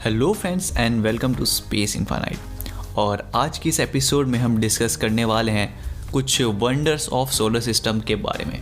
Hello friends and welcome to Space Infinite. और आज की इस एपिसोड में हम डिस्कस करने वाले हैं कुछ वंडर्स ऑफ सोलर सिस्टम के बारे में।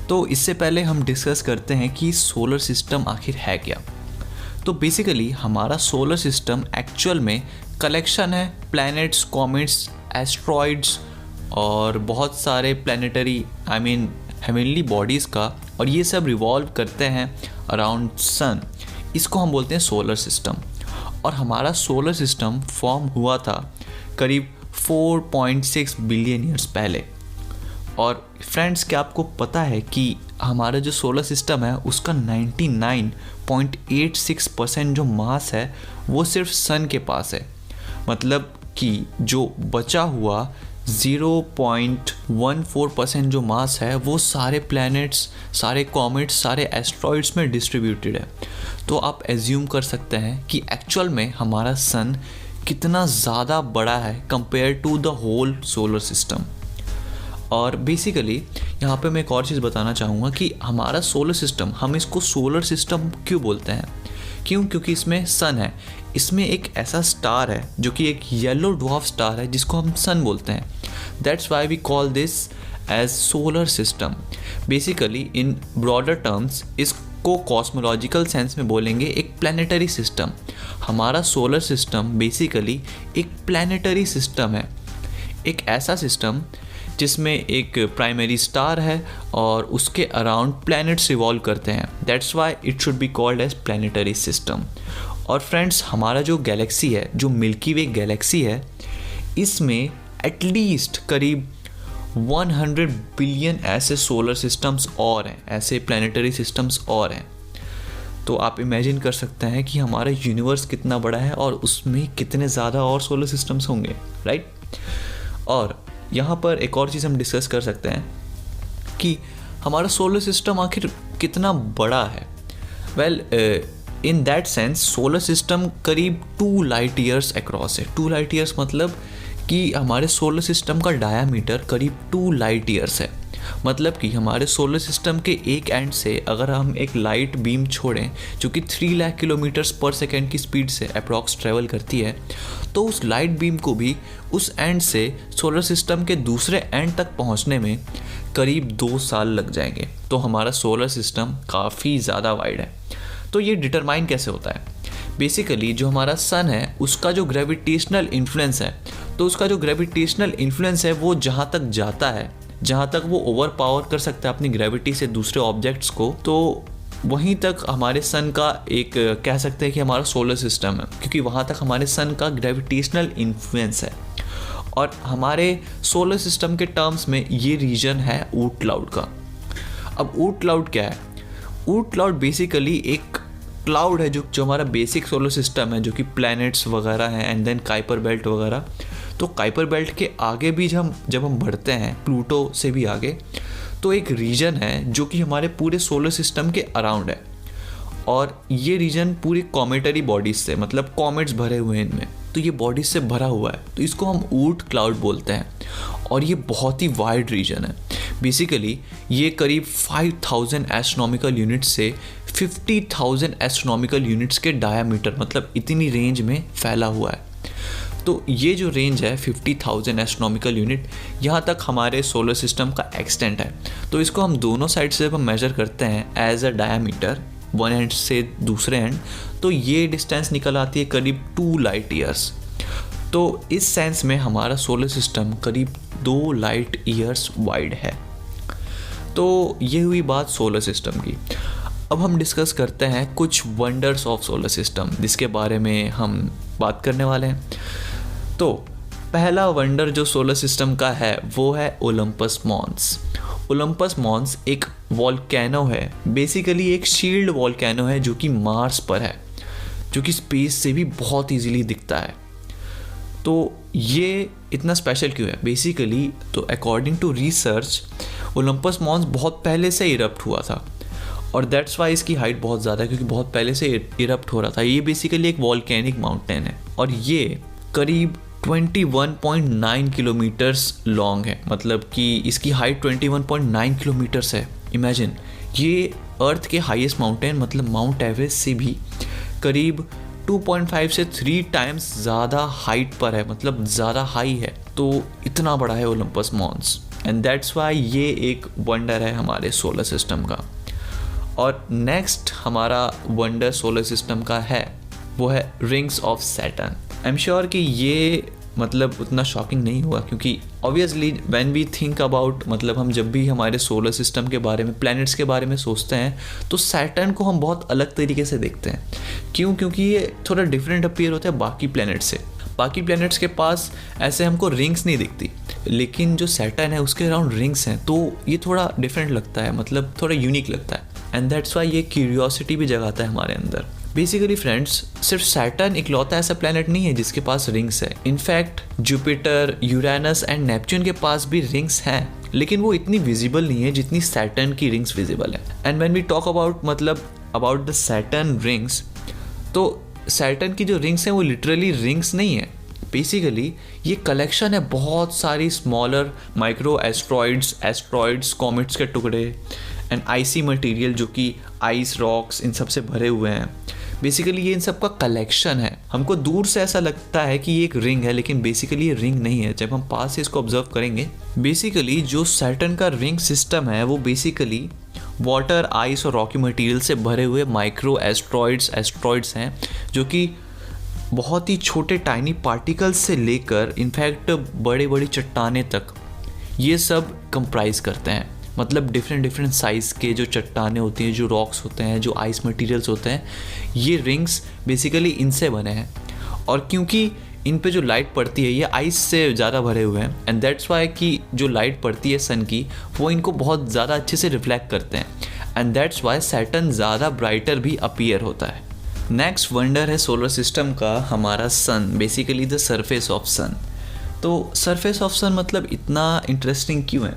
तो इससे पहले हम डिस्कस करते हैं कि सोलर सिस्टम आखिर है क्या। तो बेसिकली हमारा सोलर सिस्टम एक्चुअल में कलेक्शन है प्लैनेट्स, कॉमेट्स, एस्ट्रॉइड्स और बहुत सारे प्लैनेटरी हेवनली बॉडीज़ का, और ये सब रिवॉल्व करते हैं अराउंड सन। इसको हम बोलते हैं सोलर सिस्टम। और हमारा सोलर सिस्टम फॉर्म हुआ था करीब 4.6 बिलियन ईयर्स पहले। और फ्रेंड्स, क्या आपको पता है कि हमारा जो सोलर सिस्टम है उसका 99.86% जो मास है वो सिर्फ सन के पास है। मतलब कि जो बचा हुआ 0.14% जो मास है वो सारे प्लैनेट्स, सारे कॉमेट्स, सारे एस्ट्रॉइड्स में डिस्ट्रीब्यूटेड है। तो आप एज्यूम कर सकते हैं कि एक्चुअल में हमारा सन कितना ज़्यादा बड़ा है compare to the whole solar system. और बेसिकली यहाँ पे मैं एक और चीज़ बताना चाहूँगा कि हमारा सोलर सिस्टम, हम इसको सोलर सिस्टम क्यों बोलते हैं? क्योंकि इसमें सन है। इसमें एक ऐसा स्टार है जो कि एक येलो ड्वार्फ स्टार है जिसको हम सन बोलते हैं। That's why we call this as solar system. Basically in broader terms इसको कॉस्मोलॉजिकल सेंस में बोलेंगे एक प्लैनेटरी सिस्टम। हमारा सोलर सिस्टम बेसिकली एक प्लैनेटरी सिस्टम है, एक ऐसा सिस्टम जिसमें एक प्राइमरी स्टार है और उसके अराउंड प्लैनेट्स रिवॉल्व करते हैं। That's why it should be called as planetary system. और फ्रेंड्स, हमारा जो गैलेक्सी है, जो मिल्की वे गैलेक्सी है, इसमें एटलीस्ट करीब 100 बिलियन ऐसे सोलर सिस्टम्स और हैं, ऐसे प्लैनेटरी सिस्टम्स और हैं। तो आप इमेजिन कर सकते हैं कि हमारा यूनिवर्स कितना बड़ा है और उसमें कितने ज़्यादा और सोलर सिस्टम्स होंगे, राइट। और यहाँ पर एक और चीज़ हम डिस्कस कर सकते हैं कि हमारा सोलर सिस्टम आखिर कितना बड़ा है। Well, in that sense solar system करीब 2 लाइट ईयर्स अक्रॉस है। 2 लाइट ईयर्स मतलब कि हमारे सोलर सिस्टम का डायामीटर करीब 2 लाइट ईयर्स है। मतलब कि हमारे सोलर सिस्टम के एक एंड से अगर हम एक लाइट बीम छोड़ें जो कि 3 लाख किलोमीटर्स पर सेकेंड की स्पीड से अप्रॉक्स ट्रेवल करती है, तो उस लाइट बीम को भी उस एंड से सोलर सिस्टम के दूसरे एंड तक पहुंचने में करीब 2 साल लग जाएंगे। तो हमारा सोलर सिस्टम काफ़ी ज़्यादा वाइड है। तो ये डिटरमाइन कैसे होता है? बेसिकली जो हमारा सन है उसका जो ग्रेविटेशनल इन्फ्लुएंस है, तो उसका जो ग्रेविटेशनल इन्फ्लुएंस है वो जहाँ तक जाता है, जहाँ तक वो ओवर पावर कर सकता है अपनी ग्रेविटी से दूसरे ऑब्जेक्ट्स को, तो वहीं तक हमारे सन का एक कह सकते हैं कि हमारा सोलर सिस्टम है, क्योंकि वहाँ तक हमारे सन का ग्रेविटेशनल इन्फ्लुएंस है। और हमारे सोलर सिस्टम के टर्म्स में ये रीजन है ऊर्ट क्लाउड का। अब ऊर्ट क्लाउड क्या है? ऊर्ट क्लाउड बेसिकली एक क्लाउड है जो हमारा बेसिक सोलर सिस्टम है, जो कि प्लैनेट्स वगैरह हैं एंड देन काइपर बेल्ट वगैरह। तो काइपर बेल्ट के आगे भी जब हम बढ़ते हैं, प्लूटो से भी आगे, तो एक रीजन है जो कि हमारे पूरे सोलर सिस्टम के अराउंड है। और ये रीजन पूरी कॉमेटरी बॉडीज से, मतलब कॉमेट्स भरे हुए हैं इनमें, तो ये बॉडीज से भरा हुआ है। तो इसको हम ऊर्ट क्लाउड बोलते हैं। और ये बहुत ही वाइड रीजन है। बेसिकली ये करीब 5000 एस्ट्रोनॉमिकल यूनिट्स से 50,000 एस्ट्रोनॉमिकल यूनिट्स के डायामीटर, मतलब इतनी रेंज में फैला हुआ है। तो ये जो रेंज है 50,000 एस्ट्रोनॉमिकल यूनिट, यहाँ तक हमारे सोलर सिस्टम का एक्सटेंट है। तो इसको हम दोनों साइड से जब हम मेजर करते हैं as a diameter, one end से दूसरे एंड, तो ये डिस्टेंस निकल आती है करीब 2 लाइट ईयर्स। तो इस सेंस में हमारा सोलर सिस्टम करीब 2 लाइट ईयर्स वाइड है। तो ये हुई बात सोलर सिस्टम की। अब हम डिस्कस करते हैं कुछ वंडर्स ऑफ सोलर सिस्टम जिसके बारे में हम बात करने वाले हैं। तो पहला वंडर जो सोलर सिस्टम का है वो है ओलंपस मॉन्स। ओलंपस मॉन्स एक वॉल्केनो है, बेसिकली एक शील्ड वॉल्केनो है जो कि मार्स पर है, जो कि स्पेस से भी बहुत इजीली दिखता है। तो ये इतना स्पेशल क्यों है? बेसिकली तो according to research Olympus Mons बहुत पहले से इरप्ट हुआ था, और दैट्स वाई इसकी हाइट बहुत ज़्यादा है, क्योंकि बहुत पहले से इरप्ट हो रहा था। ये बेसिकली एक वॉल्केनिक माउंटेन है और ये करीब 21.9 किलोमीटर्स लॉन्ग है। मतलब कि इसकी हाइट 21.9 किलोमीटर्स है। इमेजिन, ये अर्थ के हाईएस्ट माउंटेन मतलब माउंट एवरेस्ट से भी करीब 2.5 से 3 टाइम्स ज़्यादा हाइट पर है, मतलब ज़्यादा हाई है। तो इतना बड़ा है Olympus Mons, and that's why ये एक वंडर है हमारे सोलर सिस्टम का। और नेक्स्ट हमारा वंडर सोलर सिस्टम का है वो है rings of Saturn. I am sure कि ये मतलब उतना शॉकिंग नहीं हुआ, क्योंकि obviously when we think about, मतलब हम जब भी हमारे सोलर सिस्टम के बारे में, प्लैनेट्स के बारे में सोचते हैं तो सैटर्न को हम बहुत अलग तरीके से देखते हैं। क्यों? क्योंकि ये थोड़ा डिफरेंट अपीयर होता है बाकी प्लैनेट से। बाकी प्लैनेट्स के पास ऐसे हमको रिंग्स नहीं दिखती, लेकिन जो सैटर्न है उसके अराउंड रिंग्स हैं, तो ये थोड़ा डिफरेंट लगता है, मतलब थोड़ा यूनिक लगता है। एंड दैट्स वाई ये क्यूरियोसिटी भी जगाता है हमारे अंदर। बेसिकली फ्रेंड्स, सिर्फ सैटर्न इकलौता ऐसा प्लैनेट नहीं है जिसके पास रिंग्स है। In fact Jupiter, Uranus and Neptune के पास भी रिंग्स हैं, लेकिन वो इतनी विजिबल नहीं है जितनी सैटर्न की रिंग्स विजिबल है। And when we talk about the Saturn rings, तो सैटर्न की जो रिंग्स हैं वो लिटरली रिंग्स नहीं है। बेसिकली ये कलेक्शन है बहुत सारी स्मॉलर माइक्रो एस्ट्रॉइड्स, कॉमेट्स के टुकड़े एंड आइसी मटेरियल जो कि आइस, रॉक्स, इन सब से भरे हुए हैं। बेसिकली ये इन सब का कलेक्शन है। हमको दूर से ऐसा लगता है कि ये एक रिंग है, लेकिन बेसिकली ये रिंग नहीं है जब हम पास से इसको ऑब्जर्व करेंगे। बेसिकली जो सैटर्न का रिंग सिस्टम है वो बेसिकली वाटर, आइस और रॉकी मटेरियल से भरे हुए माइक्रो एस्ट्रॉइड्स हैं, जो कि बहुत ही छोटे टाइनी पार्टिकल्स से लेकर इनफैक्ट बड़े बड़ी चट्टानें तक ये सब कंप्राइज करते हैं। मतलब डिफरेंट साइज़ के जो चट्टानें होती हैं, जो रॉक्स होते हैं, जो आइस मटेरियल्स होते हैं, ये रिंग्स बेसिकली इनसे बने हैं। और क्योंकि इन पे जो लाइट पड़ती है ये आइस से ज़्यादा भरे हुए हैं, एंड दैट्स वाई कि जो लाइट पड़ती है सन की वो इनको बहुत ज़्यादा अच्छे से रिफ्लेक्ट करते हैं, एंड दैट्स वाई सैटर्न ज़्यादा ब्राइटर भी अपीयर होता है। नेक्स्ट वंडर है सोलर सिस्टम का हमारा सन, बेसिकली द सरफेस ऑफ सन। तो सरफेस ऑफ सन मतलब इतना इंटरेस्टिंग क्यों है?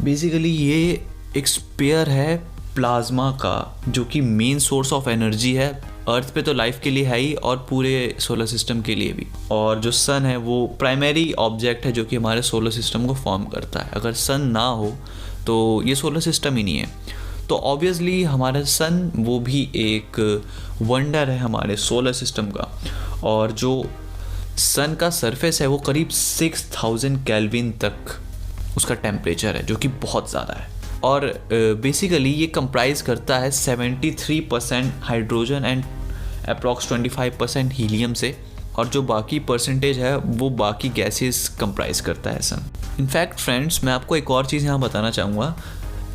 बेसिकली ये एक स्पेयर है प्लाज्मा का, जो कि मेन सोर्स ऑफ एनर्जी है अर्थ पे तो लाइफ के लिए है ही, और पूरे सोलर सिस्टम के लिए भी। और जो सन है वो प्राइमरी ऑब्जेक्ट है जो कि हमारे सोलर सिस्टम को फॉर्म करता है। अगर सन ना हो तो ये सोलर सिस्टम ही नहीं है। तो ऑब्वियसली हमारा सन वो भी एक वंडर है हमारे सोलर सिस्टम का। और जो सन का सरफेस है वो करीब 6000 केल्विन तक उसका टेम्परेचर है, जो कि बहुत ज़्यादा है। और बेसिकली ये कंप्राइज करता है 73% हाइड्रोजन एंड अप्रॉक्स 25% हीलियम से, और जो बाकी परसेंटेज है वो बाकी गैसेस कंप्राइज करता है सन। इनफैक्ट फ्रेंड्स, मैं आपको एक और चीज़ यहाँ बताना चाहूँगा।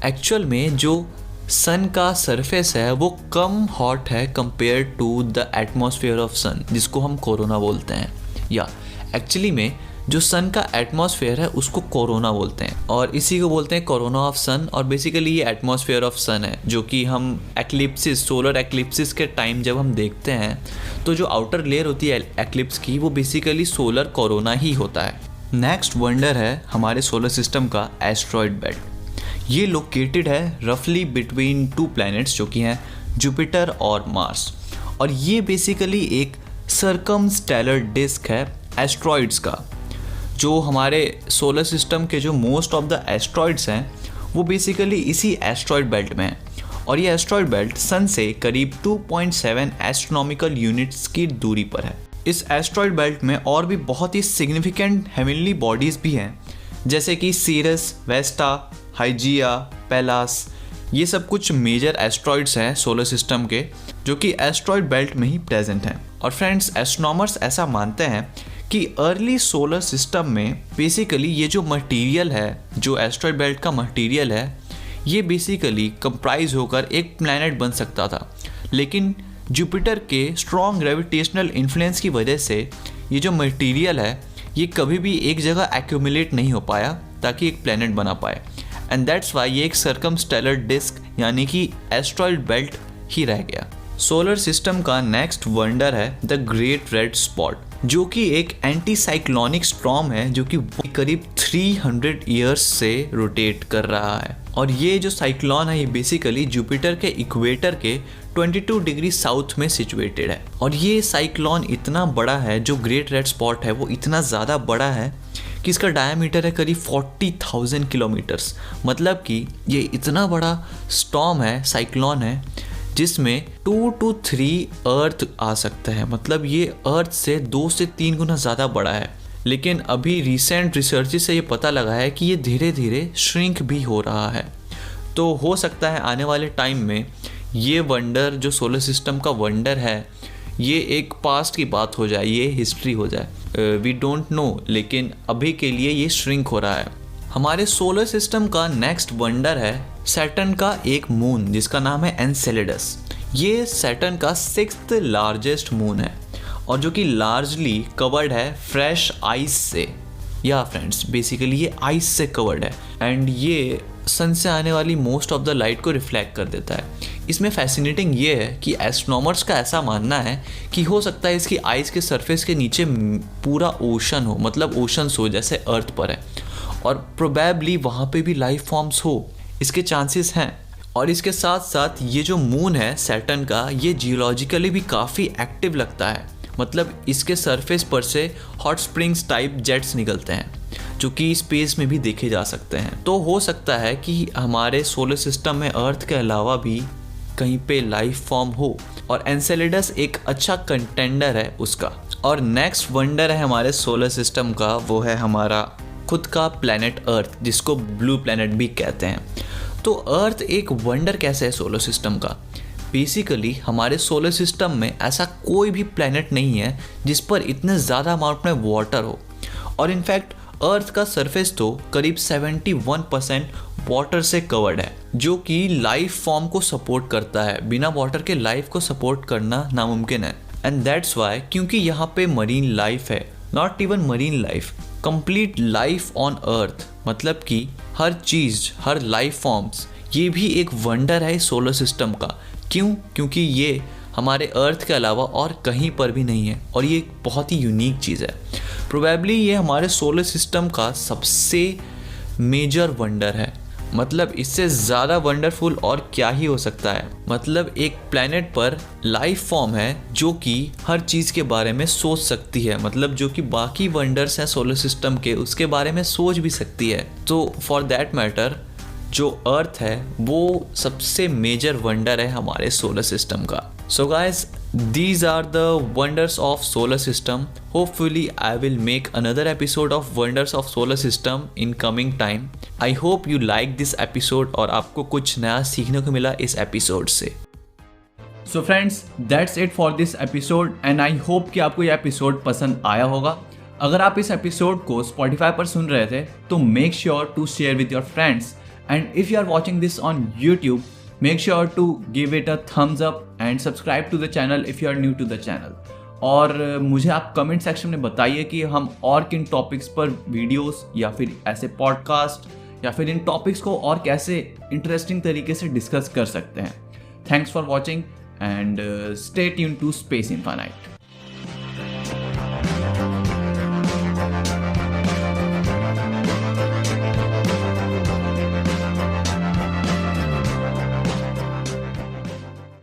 एक्चुअल में जो सन का सरफेस है वो कम हॉट है compare to the atmosphere of sun, जिसको हम कोरोना बोलते हैं। या एक्चुअली में जो सन का एटमॉस्फेयर है उसको कोरोना बोलते हैं, और इसी को बोलते हैं कोरोना ऑफ सन। और बेसिकली ये एटमॉस्फेयर ऑफ सन है, जो कि हम एक्लिप्सिस, सोलर एक्लिप्सिस के टाइम जब हम देखते हैं तो जो आउटर लेयर होती है एक्लिप्स की, वो बेसिकली सोलर कोरोना ही होता है। नेक्स्ट वंडर है हमारे सोलर सिस्टम का एस्ट्रॉयड बेल्ट। ये लोकेटेड है रफली बिटवीन 2 प्लैनेट्स, जो कि हैं जुपिटर और मार्स। और ये बेसिकली एक सर्कमस्टेलर डिस्क है एस्ट्रॉइड्स का। जो हमारे सोलर सिस्टम के जो मोस्ट ऑफ द एस्ट्रॉइड्स हैं वो बेसिकली इसी एस्ट्रॉइड बेल्ट में है। और ये एस्ट्रॉइड बेल्ट सन से करीब 2.7 एस्ट्रोनॉमिकल यूनिट्स की दूरी पर है। इस एस्ट्रॉइड बेल्ट में और भी बहुत ही सिग्निफिकेंट हेवनली बॉडीज़ भी हैं, जैसे कि सीरस, वेस्टा, हाइजिया, पेलास। ये सब कुछ मेजर एस्ट्रॉइड्स हैं सोलर सिस्टम के, जो कि एस्ट्रॉइड बेल्ट में ही प्रेजेंट हैं। और फ्रेंड्स, एस्ट्रोनॉमर्स ऐसा मानते हैं कि अर्ली सोलर सिस्टम में बेसिकली ये जो मटेरियल है, जो एस्ट्रॉइड बेल्ट का मटेरियल है, ये बेसिकली कंप्राइज होकर एक प्लैनेट बन सकता था। लेकिन जुपिटर के स्ट्रॉन्ग ग्रेविटेशनल इन्फ्लुएंस की वजह से ये जो मटेरियल है ये कभी भी एक जगह एक्यूमुलेट नहीं हो पाया ताकि एक प्लैनेट बना पाए, एंड दैट्स वाई ये एक सर्कमस्टेलर डिस्क यानी कि एस्ट्रॉइड बेल्ट ही रह गया। सोलर सिस्टम का नेक्स्ट वंडर है द ग्रेट रेड स्पॉट, जो कि एक एंटी साइक्लोनिक स्टॉर्म है जो कि करीब 300 ईयर्स से रोटेट कर रहा है। और ये जो साइक्लोन है ये बेसिकली जुपिटर के इक्वेटर के 22 डिग्री साउथ में सिचुएटेड है। और ये साइक्लोन इतना बड़ा है, जो ग्रेट रेड स्पॉट है वो इतना ज़्यादा बड़ा है कि इसका डायमीटर है करीब 40,000 किलोमीटर्स। मतलब कि ये इतना बड़ा स्टॉर्म है, साइक्लोन है, जिसमें 2 to 3 अर्थ आ सकता है। मतलब ये अर्थ से 2 से 3 गुना ज़्यादा बड़ा है। लेकिन अभी रिसेंट रिसर्च से ये पता लगा है कि ये धीरे धीरे श्रिंक भी हो रहा है। तो हो सकता है आने वाले टाइम में ये वंडर जो सोलर सिस्टम का वंडर है ये एक पास्ट की बात हो जाए, ये हिस्ट्री हो जाए। वी डोंट नो, लेकिन अभी के लिए ये श्रिंक हो रहा है। हमारे सोलर सिस्टम का नेक्स्ट वंडर है सैटर्न का एक मून जिसका नाम है एनसेलेडस। ये सैटर्न का 6th लार्जेस्ट मून है और जो कि लार्जली कवर्ड है फ्रेश आइस से। या फ्रेंड्स, बेसिकली ये आइस से कवर्ड है एंड ये सन से आने वाली मोस्ट ऑफ द लाइट को रिफ्लेक्ट कर देता है। इसमें फैसिनेटिंग ये है कि एस्ट्रोनॉमर्स का ऐसा मानना है कि हो सकता है इसकी आइस के सरफेस के नीचे पूरा ओशन हो, मतलब ओशंस हो जैसे अर्थ पर है, और प्रोबेबली वहाँ पे भी लाइफ फॉर्म्स हो, इसके चांसेस हैं। और इसके साथ साथ ये जो मून है सैटर्न का, ये जियोलॉजिकली भी काफ़ी एक्टिव लगता है। मतलब इसके सरफेस पर से हॉट स्प्रिंग्स टाइप जेट्स निकलते हैं जो कि स्पेस में भी देखे जा सकते हैं। तो हो सकता है कि हमारे सोलर सिस्टम में अर्थ के अलावा भी कहीं पे लाइफ फॉर्म हो, और एनसेलेडस एक अच्छा कंटेंडर है उसका। और नेक्स्ट वंडर है हमारे सोलर सिस्टम का, वो है हमारा खुद का प्लैनेट अर्थ, जिसको ब्लू प्लैनेट भी कहते हैं। तो अर्थ एक वंडर कैसे है सोलर सिस्टम का? बेसिकली हमारे सोलर सिस्टम में ऐसा कोई भी प्लैनेट नहीं है जिस पर इतने ज़्यादा अमाउंट में वाटर हो, और इनफैक्ट अर्थ का सरफेस तो करीब 71% वाटर से कवर्ड है, जो कि लाइफ फॉर्म को सपोर्ट करता है। बिना वाटर के लाइफ को सपोर्ट करना नामुमकिन है। एंड दैट्स वाई, क्योंकि यहाँ पे मरीन लाइफ है, not even marine life, complete life on earth. मतलब कि हर चीज़, हर लाइफ फॉर्म्स, ये भी एक वंडर है सोलर सिस्टम का। क्यों? क्योंकि ये हमारे अर्थ के अलावा और कहीं पर भी नहीं है, और ये एक बहुत ही यूनिक चीज़ है। प्रोबेबली ये हमारे सोलर सिस्टम का सबसे मेजर वंडर है। मतलब इससे ज़्यादा वंडरफुल और क्या ही हो सकता है। मतलब एक प्लैनेट पर लाइफ फॉर्म है जो कि हर चीज़ के बारे में सोच सकती है, मतलब जो कि बाकी वंडर्स हैं सोलर सिस्टम के उसके बारे में सोच भी सकती है। तो फॉर दैट मैटर जो अर्थ है वो सबसे मेजर वंडर है हमारे सोलर सिस्टम का। So guys, these are the wonders of solar system. Hopefully I will make another episode of wonders of solar system in coming time. I hope you like this episode और आपको कुछ नया सीखने को मिला इस episode से। So friends, that's it for this episode and I hope कि आपको ये एपिसोड पसंद आया होगा। अगर आप इस एपिसोड को Spotify पर सुन रहे थे तो make sure to share with your friends, and if you are watching this on YouTube, make sure to give it a thumbs up and subscribe to the channel if you are new to the channel. और मुझे आप comment section में बताइए कि हम और किन topics पर वीडियोस या फिर ऐसे पॉडकास्ट या फिर इन टॉपिक्स को और कैसे इंटरेस्टिंग तरीके से डिस्कस कर सकते हैं। Thanks for watching and stay tuned to Space infinite.